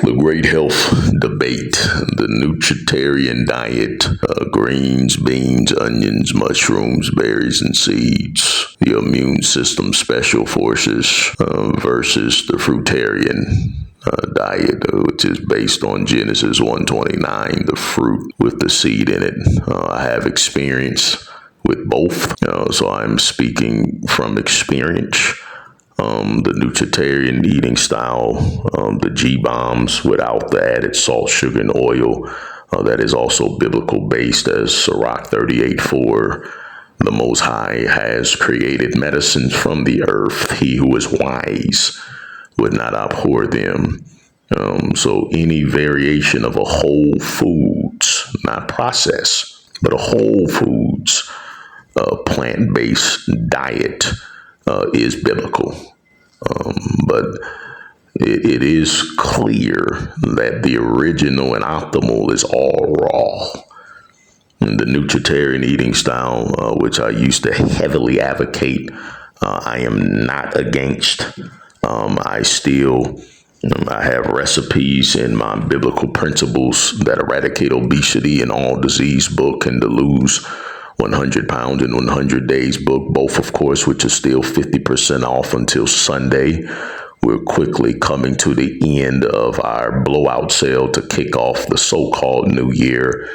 The great health debate, the Nutritarian diet, greens, beans, onions, mushrooms, berries, and seeds, the immune system special forces versus the Fruitarian diet, which is based on Genesis 1:29, the fruit with the seed in it. I have experience with both, so I'm speaking from experience. The Nutritarian eating style, the G-bombs without the added salt, sugar, and oil, that is also biblical based, as Sirach 38:4. The Most High has created medicines from the earth. He who is wise would not abhor them. So any variation of a whole foods, not processed, but a whole foods, plant-based diet is biblical. But it is clear that the original and optimal is all raw. And the Nutritarian eating style, which I used to heavily advocate, I am not against. I have recipes in my biblical principles that eradicate obesity and all disease book, and to lose 100 pounds in 100 days book, both, of course, which is still 50% off until Sunday. We're quickly coming to the end of our blowout sale to kick off the so-called new year.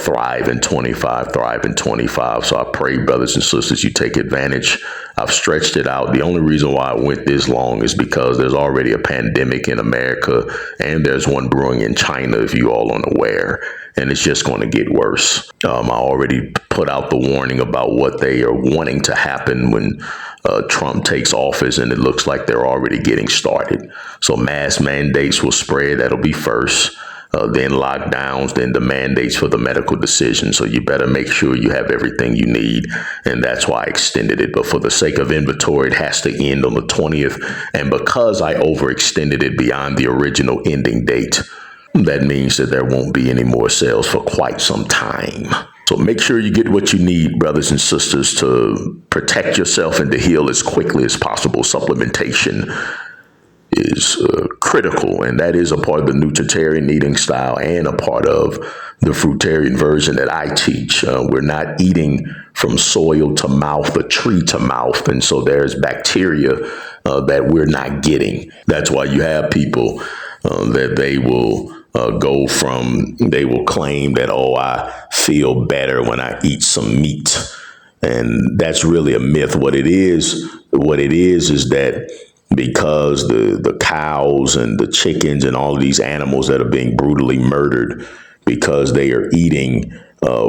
Thrive in 25, Thrive in 25. So I pray, brothers and sisters, you take advantage. I've stretched it out. The only reason why I went this long is because there's already a pandemic in America, and there's one brewing in China, if you all aren't aware, and it's just going to get worse. I already put out the warning about what they are wanting to happen when Trump takes office, and it looks like they're already getting started. So mass mandates will spread. That'll be first. Then lockdowns, then the mandates for the medical decision. So you better make sure you have everything you need. And that's why I extended it. But for the sake of inventory, it has to end on the 20th. And because I overextended it beyond the original ending date, that means that there won't be any more sales for quite some time. So make sure you get what you need, brothers and sisters, to protect yourself and to heal as quickly as possible. Supplementation is critical, and that is a part of the Nutritarian eating style and a part of the Fruitarian version that I teach. We're not eating from soil to mouth, but tree to mouth, and so there's bacteria that we're not getting. That's why you have people that they will they will claim that, oh, I feel better when I eat some meat, and that's really a myth. What it is that because the cows and the chickens and all of these animals that are being brutally murdered because they are eating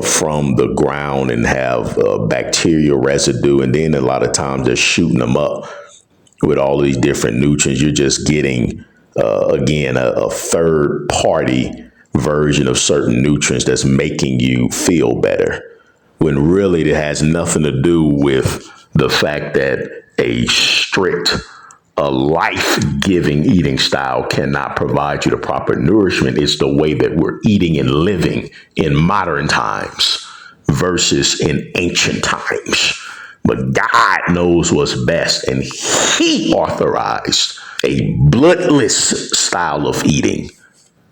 from the ground and have bacterial residue, and then a lot of times they're shooting them up with all of these different nutrients. You're just getting, again, a third party version of certain nutrients that's making you feel better, when really it has nothing to do with the fact that a strict life-giving eating style cannot provide you the proper nourishment. It's the way that we're eating and living in modern times versus in ancient times. But God knows what's best, and he authorized a bloodless style of eating,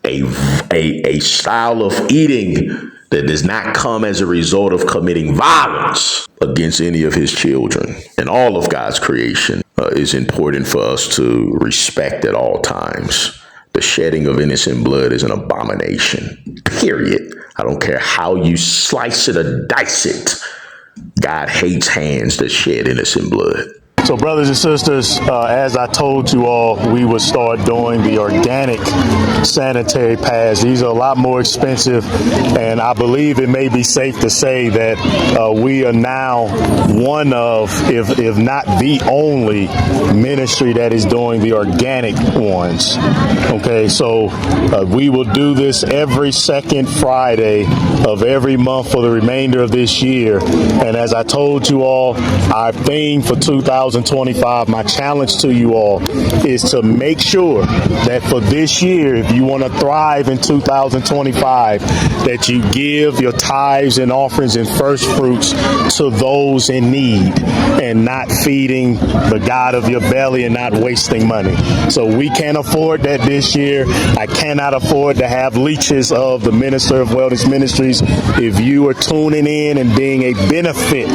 a style of eating that does not come as a result of committing violence against any of his children. And all of God's creation is important for us to respect at all times. The shedding of innocent blood is an abomination, period. I don't care how you slice it or dice it. God hates hands that shed innocent blood. So, brothers and sisters, as I told you all, we would start doing the organic sanitary pads. These are a lot more expensive, and I believe it may be safe to say that we are now one of, if not the only ministry that is doing the organic ones. Okay, so we will do this every second Friday of every month for the remainder of this year. And as I told you all, our theme for 2020 2025, my challenge to you all is to make sure that for this year, if you want to thrive in 2025, that you give your tithes and offerings and first fruits to those in need and not feeding the God of your belly and not wasting money. So we can't afford that this year. I cannot afford to have leeches of the Minister of Wellness Ministries. If you are tuning in and being a benefit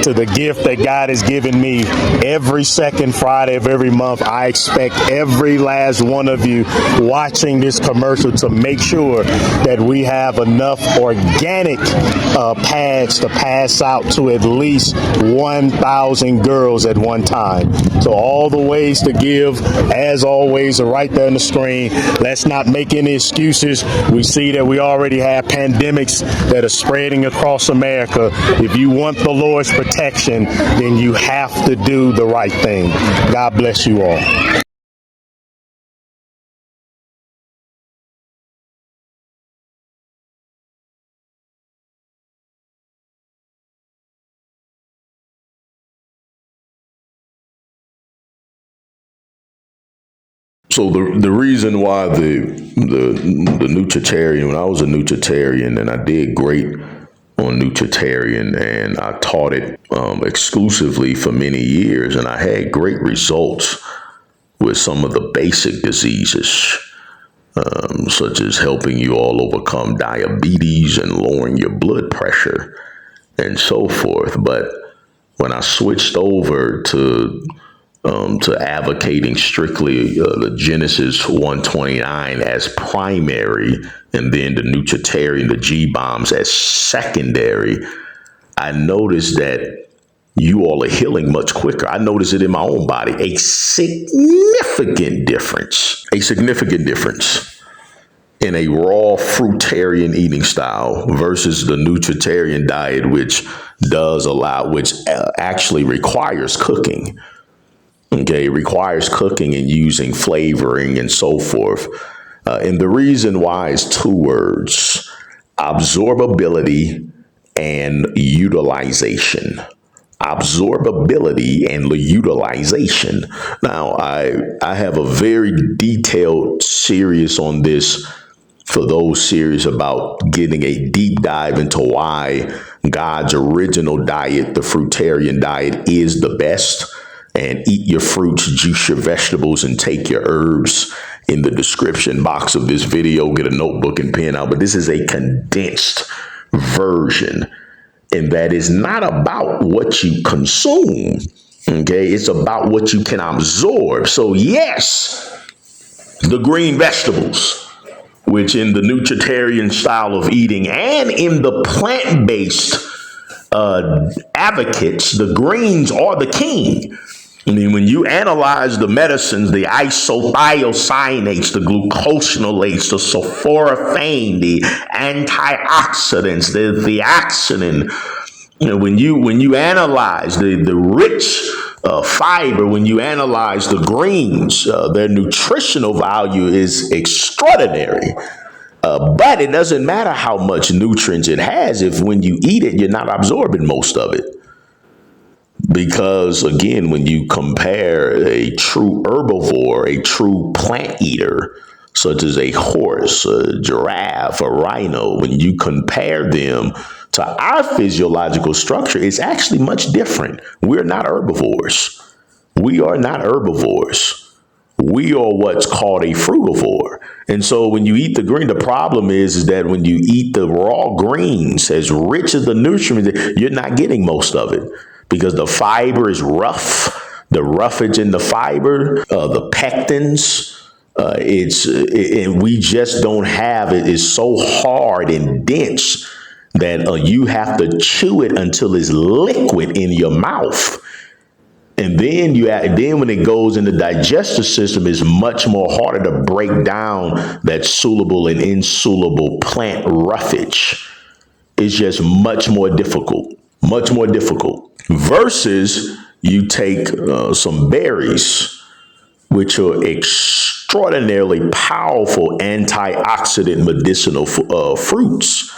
to the gift that God has given me every second Friday of every month, I expect every last one of you watching this commercial to make sure that we have enough organic pads to pass out to at least 1,000 girls at one time. So all the ways to give, as always, are right there on the screen. Let's not make any excuses. We see that we already have pandemics that are spreading across America. If you want the Lord's protection, then you have to do the right thing. God bless you all. So the reason why the Nutritarian, when I was a Nutritarian, and I did great on Nutritarian, and I taught it exclusively for many years, and I had great results with some of the basic diseases, such as helping you all overcome diabetes and lowering your blood pressure and so forth. But when I switched over to advocating strictly the Genesis 129 as primary, and then the Nutritarian, the G-bombs as secondary, I noticed that you all are healing much quicker. I noticed it in my own body, a significant difference in a raw fruitarian eating style versus the Nutritarian diet, which actually requires cooking. Okay, it requires cooking and using flavoring and so forth. And the reason why is two words: absorbability and utilization. Absorbability and utilization. Now, I have a very detailed series on this for those serious about getting a deep dive into why God's original diet, the Fruitarian diet, is the best. And eat your fruits, juice your vegetables, and take your herbs in the description box of this video. Get a notebook and pen out. But this is a condensed version. And that is not about what you consume. Okay, it's about what you can absorb. So yes, the green vegetables, which in the Nutritarian style of eating and in the plant-based advocates, the greens are the king. I mean, when you analyze the medicines, the isothiocyanates, the glucosinolates, the sulforaphane, the antioxidants, the theoxantin, when you analyze the rich fiber, when you analyze the greens, their nutritional value is extraordinary. But it doesn't matter how much nutrients it has if when you eat it, you're not absorbing most of it. Because, again, when you compare a true herbivore, a true plant eater, such as a horse, a giraffe, a rhino, when you compare them to our physiological structure, it's actually much different. We're not herbivores. We are not herbivores. We are what's called a frutivore. And so when you eat the green, the problem is that when you eat the raw greens, as rich as the nutrients, you're not getting most of it. Because the fiber is rough, the roughage in the fiber, the pectins, and we just don't have it. It's so hard and dense that you have to chew it until it's liquid in your mouth. And then then when it goes in the digestive system, it's much more harder to break down that soluble and insoluble plant roughage. It's just much more difficult. Versus you take some berries, which are extraordinarily powerful antioxidant medicinal fruits.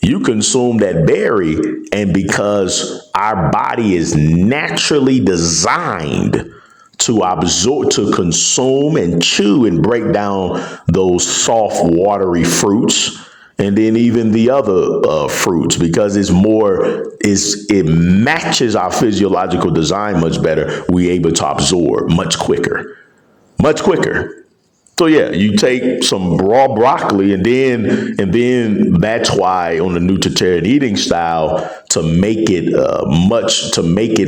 You consume that berry, and because our body is naturally designed to absorb, to consume and chew and break down those soft, watery fruits, and then even the other fruits, because it matches our physiological design much better. We're able to absorb much quicker. So yeah, you take some raw broccoli, and then that's why on the Nutritarian eating style, to make it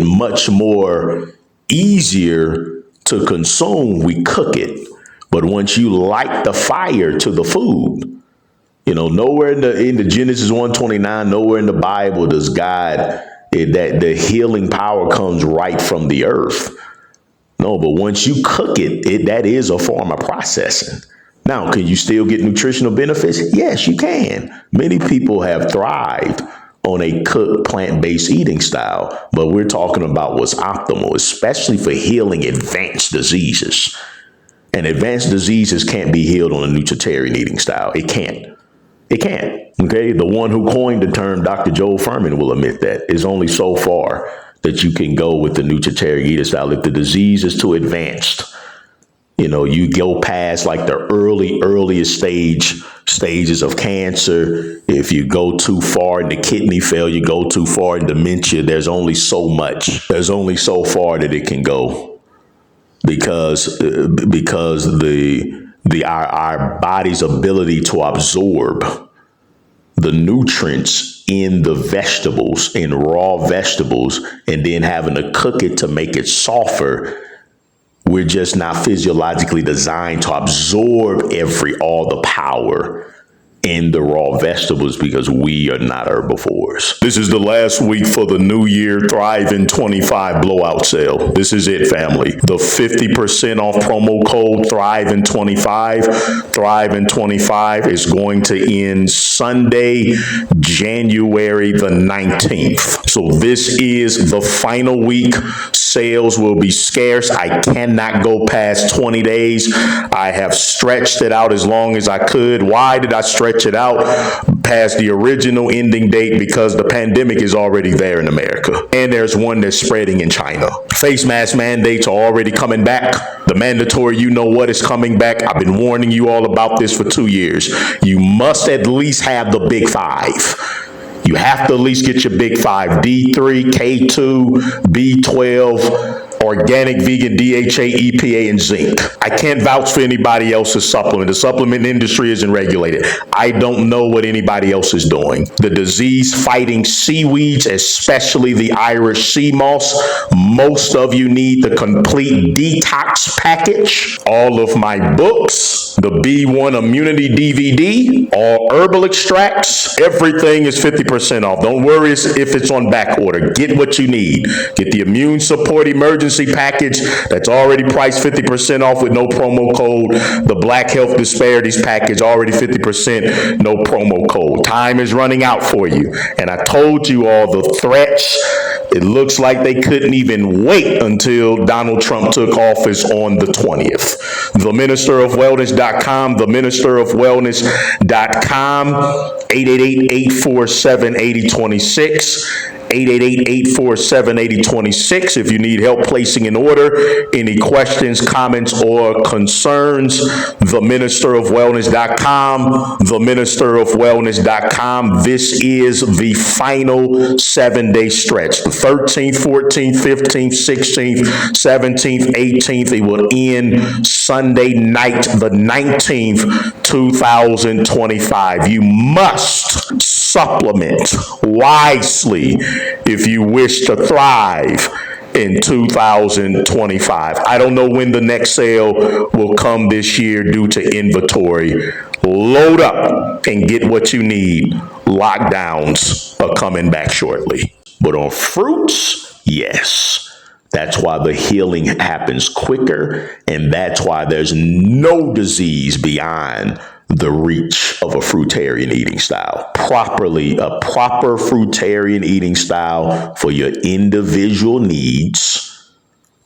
much more easier to consume, we cook it. But once you light the fire to the food, nowhere in the Genesis 1:29, nowhere in the Bible does God that the healing power comes right from the earth. No, but once you cook it, that is a form of processing. Now, can you still get nutritional benefits? Yes, you can. Many people have thrived on a cooked plant-based eating style, but we're talking about what's optimal, especially for healing advanced diseases. And advanced diseases can't be healed on a Nutritarian eating style. It can't. Okay. The one who coined the term, Dr. Joel Furman, will admit that it's only so far that you can go with the Nutritarian eating style. If the disease is too advanced, you go past like the earliest stages of cancer. If you go too far into kidney failure, go too far in dementia, there's only so far that it can go, because our body's ability to absorb the nutrients in the vegetables, in raw vegetables, and then having to cook it to make it softer, we're just not physiologically designed to absorb all the power in the raw vegetables, because we are not herbivores. This is the last week for the New Year Thrive in 25 blowout sale. This is it, family. The 50% off promo code Thrive in 25. Thrive in 25 is going to end Sunday, January the 19th. So this is the final week. Sales will be scarce. I cannot go past 20 days. I have stretched it out as long as I could. Why did I stretch it out past the original ending date? Because the pandemic is already there in America, and there's one that's spreading in China. Face mask mandates are already coming back. The mandatory is coming back. I've been warning you all about this for 2 years. You must at least have the big five. You have to at least get your big five: D3, K2, B12, organic, vegan, DHA, EPA, and zinc. I can't vouch for anybody else's supplement. The supplement industry isn't regulated. I don't know what anybody else is doing. The disease-fighting seaweeds, especially the Irish sea moss, most of you need the complete detox package. All of my books, the B1 Immunity DVD, all herbal extracts, everything is 50% off. Don't worry if it's on back order. Get what you need. Get the immune support emergency package that's already priced 50% off with no promo code. The Black Health Disparities package, already 50%, no promo code. Time is running out for you. And I told you all the threats. It looks like they couldn't even wait until Donald Trump took office on the 20th. TheMinisterofWellness.com, TheMinisterofWellness.com, 888-847-8026. 888-847-8026. If you need help placing an order, any questions, comments, or concerns, TheMinisterofWellness.com, TheMinisterofWellness.com. This is the final 7-day stretch. The 13th, 14th, 15th, 16th, 17th, 18th. It will end Sunday night, the 19th, 2025. You must supplement wisely if you wish to thrive in 2025. I don't know when the next sale will come this year due to inventory. Load up and get what you need. Lockdowns are coming back shortly. But on fruits, yes. That's why the healing happens quicker, and that's why there's no disease beyond the reach of a fruitarian eating style. A proper fruitarian eating style for your individual needs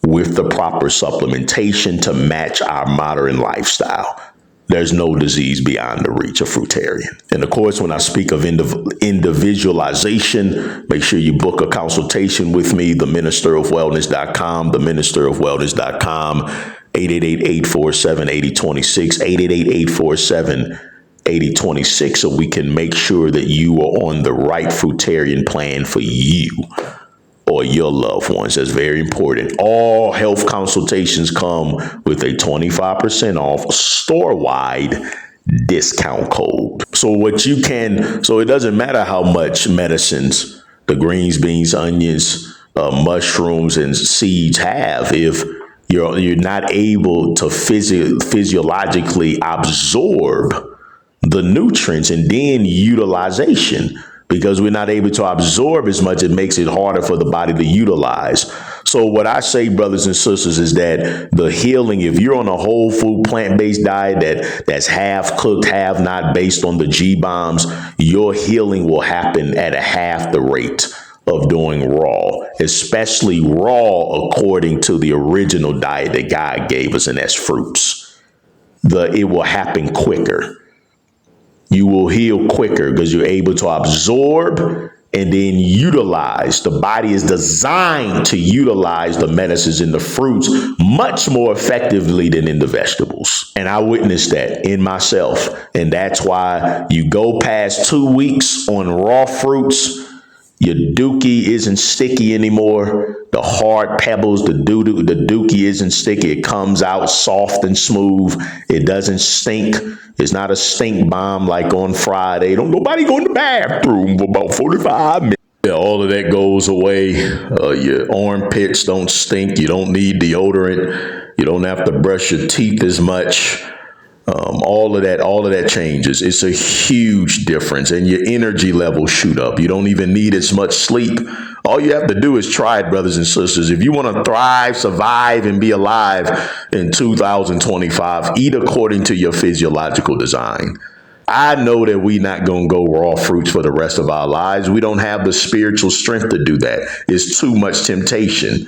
with the proper supplementation to match our modern lifestyle. there's no disease beyond the reach of Fruitarian. And of course, when I speak of individualization, make sure you book a consultation with me, ministerofwellness.com, ministerofwellness.com, 888-847-8026, 888-847-8026, so we can make sure that you are on the right Fruitarian plan for you or your loved ones. That's very important. All health consultations come with a 25% off store-wide discount code. So it doesn't matter how much medicines, the greens, beans, onions, mushrooms, and seeds have, if you're not able to physiologically absorb the nutrients and then utilization. Because we're not able to absorb as much, it makes it harder for the body to utilize. So what I say, brothers and sisters, is that the healing, if you're on a whole food plant-based diet that's half cooked, half not, based on the G-bombs, your healing will happen at a half the rate of doing raw, especially raw according to the original diet that God gave us, and that's fruits. It will happen quicker. You will heal quicker because you're able to absorb and then utilize. The body is designed to utilize the medicines in the fruits much more effectively than in the vegetables. And I witnessed that in myself. And that's why you go past 2 weeks on raw fruits, your dookie isn't sticky anymore. The hard pebbles, the dookie isn't sticky. It comes out soft and smooth. It doesn't stink. It's not a stink bomb like on Friday. Don't nobody go in the bathroom for about 45 minutes. Yeah, all of that goes away. Your armpits don't stink. You don't need deodorant. You don't have to brush your teeth as much. All of that changes. It's a huge difference, and your energy levels shoot up. You don't even need as much sleep. All you have to do is try it, brothers and sisters. If you want to thrive, survive, and be alive in 2025, eat according to your physiological design. I know that we're not going to go raw fruits for the rest of our lives. We don't have the spiritual strength to do that. It's too much temptation.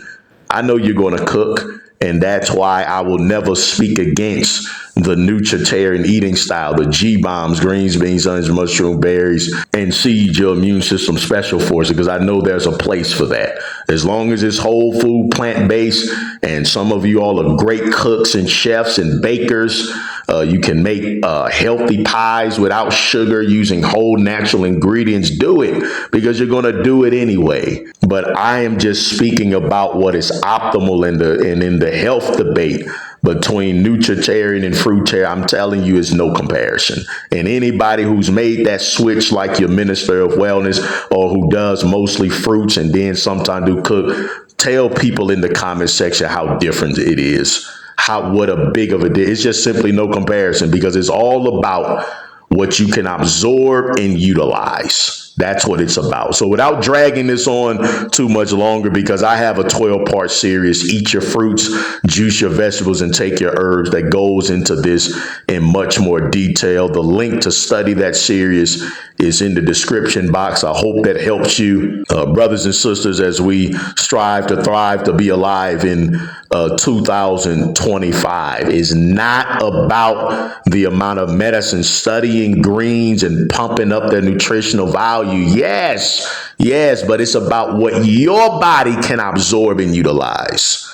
I know you're going to cook. And that's why I will never speak against the Nutritarian eating style, the G-bombs, greens, beans, onions, mushroom, berries, and seeds, your immune system special force, because I know there's a place for that. As long as it's whole food, plant-based, and some of you all are great cooks and chefs and bakers, you can make healthy pies without sugar using whole natural ingredients. Do it, because you're going to do it anyway. But I am just speaking about what is optimal in the health debate between Nutritarian and Fruitarian. I'm telling you, it's no comparison. And anybody who's made that switch, like your Minister of Wellness, or who does mostly fruits and then sometimes do cook, tell people in the comment section how different it is. What a big of a deal. It's just simply no comparison, because it's all about what you can absorb and utilize. That's what it's about. So without dragging this on too much longer, because I have a 12-part series, Eat Your Fruits, Juice Your Vegetables, and Take Your Herbs, that goes into this in much more detail. The link to study that series is in the description box. I hope that helps you, brothers and sisters, as we strive to thrive, to be alive in 2025. Is not about the amount of medicine, studying greens and pumping up their nutritional value. Yes, but it's about what your body can absorb and utilize.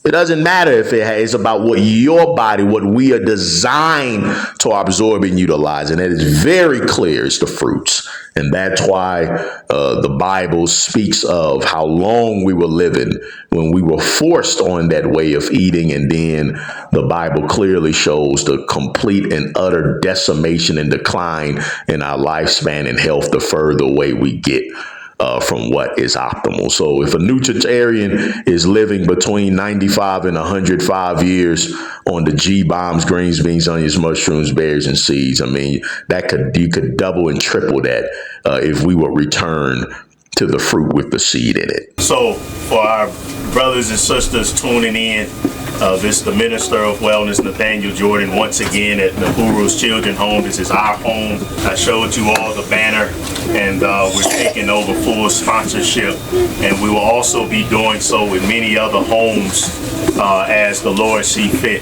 It doesn't matter if it's about what your body, what we are designed to absorb and utilize. And that is very clear. It's the fruits. And that's why the Bible speaks of how long we were living when we were forced on that way of eating. And then the Bible clearly shows the complete and utter decimation and decline in our lifespan and health the further away we get from what is optimal. So if a Nutritarian is living between 95 and 105 years on the G-bombs, greens, beans, onions, mushrooms, berries, and seeds, I mean, you could double and triple that if we would return to the fruit with the seed in it. So for our brothers and sisters tuning in, this is the Minister of Wellness, Nathaniel Jordan, once again at the Guru's Children's Home. This is our home. I showed you all the banner, and we're taking over full sponsorship, and we will also be doing so with many other homes as the Lord see fit.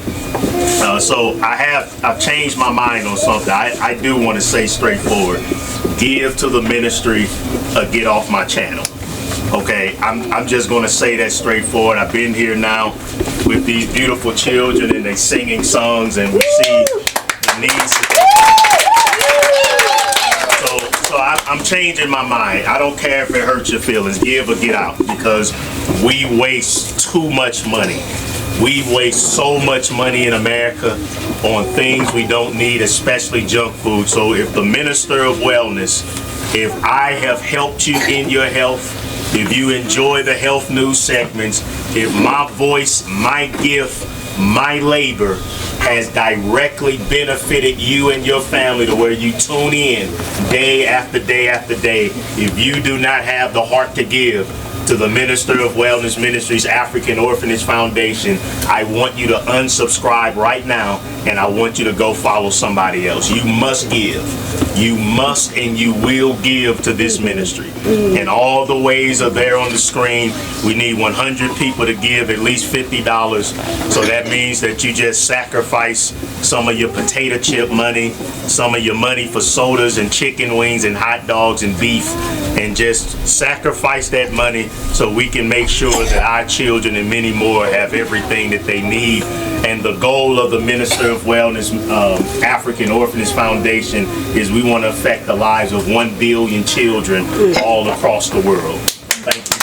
So I've changed my mind on something. I do want to say straightforward, give to the ministry, get off my channel. Okay, I'm just going to say that straightforward. I've been here now with these beautiful children and they singing songs, and we see the needs. So I'm changing my mind. I don't care if it hurts your feelings. Give or get out, because we waste too much money. We waste so much money in America on things we don't need, especially junk food. So if the Minister of Wellness, if I have helped you in your health, if you enjoy the health news segments, if my voice, my gift, my labor has directly benefited you and your family to where you tune in day after day after day, if you do not have the heart to give to the Minister of Wellness Ministries African Orphanage Foundation, I want you to unsubscribe right now, and I want you to go follow somebody else. You must give. You must and you will give to this ministry. And all the ways are there on the screen. We need 100 people to give at least $50. So that means that you just sacrifice some of your potato chip money, some of your money for sodas and chicken wings and hot dogs and beef, and just sacrifice that money so we can make sure that our children and many more have everything that they need. And the goal of the Minister of Wellness African Orphanage Foundation is we want to affect the lives of 1 billion children all across the world. Thank you.